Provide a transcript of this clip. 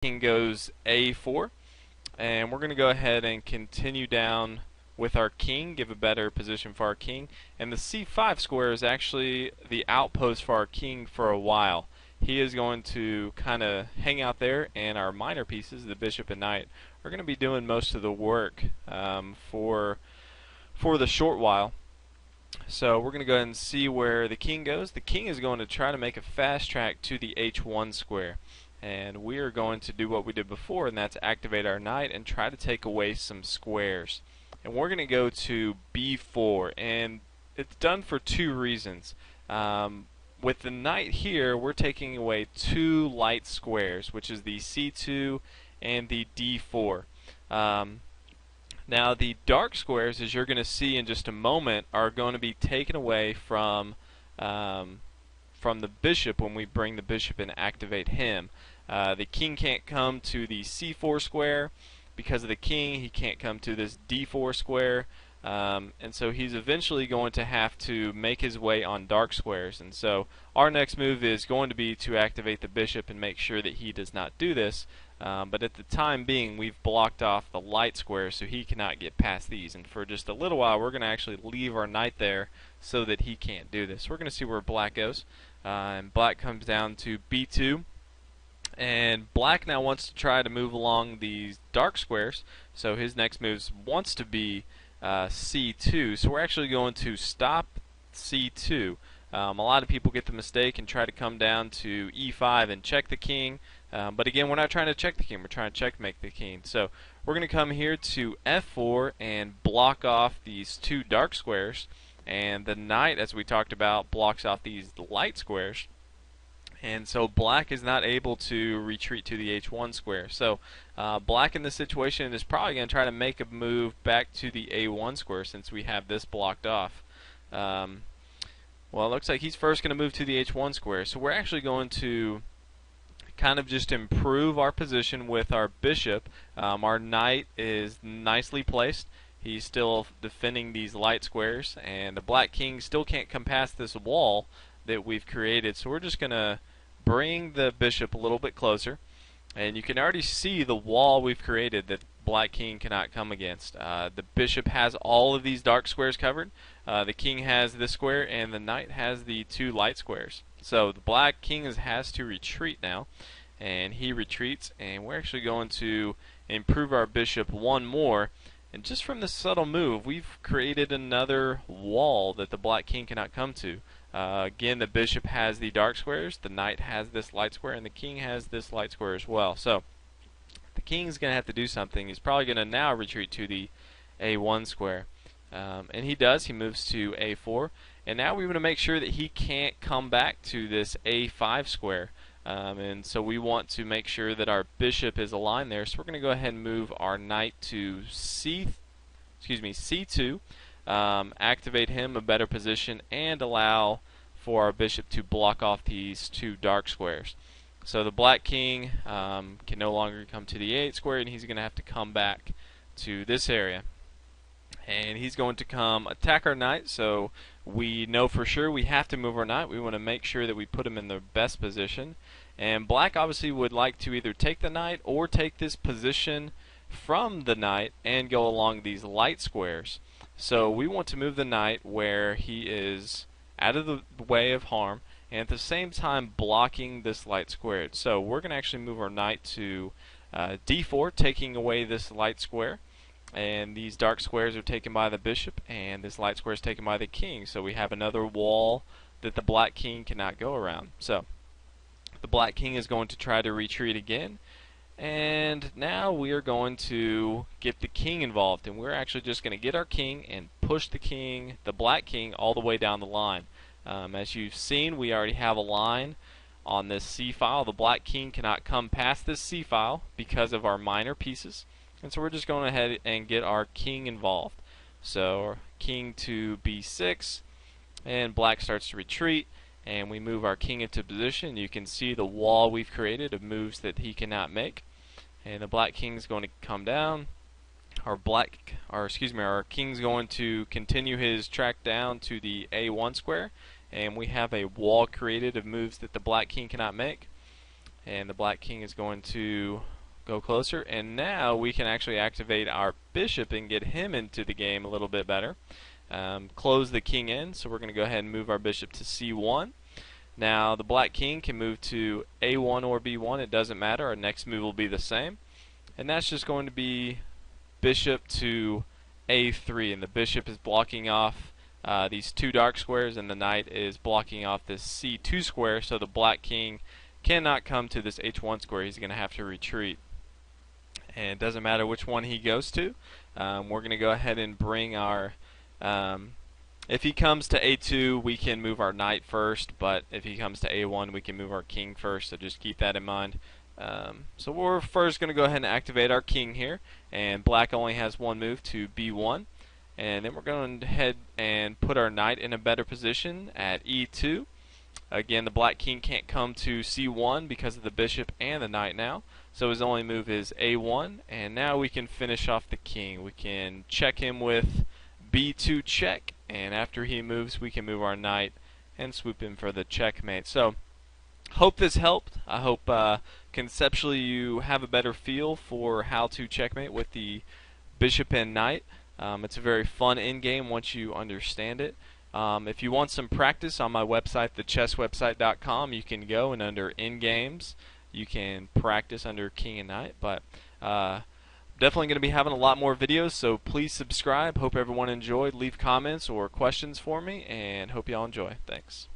King goes a4, and we're going to go ahead and continue down with our king, give a better position for our king. And the c5 square is actually the outpost for our king for a while. He is going to kind of hang out there, and our minor pieces, the bishop and knight, are going to be doing most of the work for the short while. So we're going to go ahead and see where the king goes. The king is going to try to make a fast track to the h1 square. And we are going to do what we did before, and that's activate our knight and try to take away some squares. And we're going to go to b4, and it's done for two reasons. With the knight here, we're taking away two light squares, which is the c2 and the d4. Now the dark squares, as you're going to see in just a moment, are going to be taken away from the bishop when we bring the bishop and activate him. The king can't come to the c4 square because of the king. He can't come to this d4 square, and so he's eventually going to have to make his way on dark squares. And so our next move is going to be to activate the bishop and make sure that he does not do this. But at the time being, we've blocked off the light squares, so he cannot get past these. And for just a little while, we're going to actually leave our knight there so that he can't do this. We're going to see where black goes. And black comes down to b2. And black now wants to try to move along these dark squares. So his next move wants to be c2. So we're actually going to stop c2. A lot of people get the mistake and try to come down to e5 and check the king. But again, we're not trying to check the king. We're trying to checkmate the king. So we're going to come here to f4 and block off these two dark squares. And the knight, as we talked about, blocks off these light squares. And so black is not able to retreat to the h1 square. So black in this situation is probably going to try to make a move back to the a1 square since we have this blocked off. Well, it looks like he's first going to move to the h1 square. So we're actually going to kind of just improve our position with our bishop. Our knight is nicely placed. He's still defending these light squares, and the black king still can't come past this wall that we've created. So we're just going to bring the bishop a little bit closer, and you can already see the wall we've created that black king cannot come against. The bishop has all of these dark squares covered. The king has this square, and the knight has the two light squares. So the black king has to retreat now, and he retreats, and we're actually going to improve our bishop one more. And just from this subtle move, we've created another wall that the black king cannot come to. Again, the bishop has the dark squares, the knight has this light square, and the king has this light square as well. So the king's going to have to do something. He's probably going to now retreat to the a1 square. And he does. He moves to a4. And now we want to make sure that he can't come back to this a5 square. And so we want to make sure that our bishop is aligned there. So we're going to go ahead and move our knight to c2, activate him a better position, and allow for our bishop to block off these two dark squares. So the black king can no longer come to the a8 square, and he's going to have to come back to this area. And he's going to come attack our knight, so we know for sure we have to move our knight. We want to make sure that we put him in the best position. And black obviously would like to either take the knight or take this position from the knight and go along these light squares. So we want to move the knight where he is out of the way of harm, and at the same time blocking this light square. So we're going to actually move our knight to d4, taking away this light square. And these dark squares are taken by the bishop, and this light square is taken by the king. So we have another wall that the black king cannot go around. So the black king is going to try to retreat again. And now we are going to get the king involved. And we're actually just going to get our king and push the black king, all the way down the line. As you've seen, we already have a line on this c-file. The black king cannot come past this c-file because of our minor pieces. And so we're just going ahead and get our king involved. So king to b6, and black starts to retreat, and we move our king into position. You can see the wall we've created of moves that he cannot make. And the black king is going to come down. Our king's going to continue his track down to the a1 square, and we have a wall created of moves that the black king cannot make. and the black king is going to go closer, and now we can actually activate our bishop and get him into the game a little bit better. Close the king in, so we're going to go ahead and move our bishop to c1. Now the black king can move to a1 or b1, it doesn't matter, our next move will be the same, and that's just going to be bishop to a3, and the bishop is blocking off these two dark squares, and the knight is blocking off this c2 square, so the black king cannot come to this h1 square, he's going to have to retreat. And it doesn't matter which one he goes to, we're going to go ahead and bring our if he comes to a2, we can move our knight first, but if he comes to a1, we can move our king first, so just keep that in mind. So we're first going to go ahead and activate our king here, and black only has one move to b1, and then we're going to head and put our knight in a better position at e2. Again, the black king can't come to c1 because of the bishop and the knight now, so his only move is a1, and now we can finish off the king. We can check him with b2 check, and after he moves we can move our knight and swoop in for the checkmate. So hope this helped. I hope conceptually you have a better feel for how to checkmate with the bishop and knight. It's a very fun endgame once you understand it. If you want some practice on my website, thechesswebsite.com, you can go, and under Endgames you can practice under king and knight. But definitely going to be having a lot more videos, so please subscribe. Hope everyone enjoyed. Leave comments or questions for me, and hope y'all enjoy. Thanks.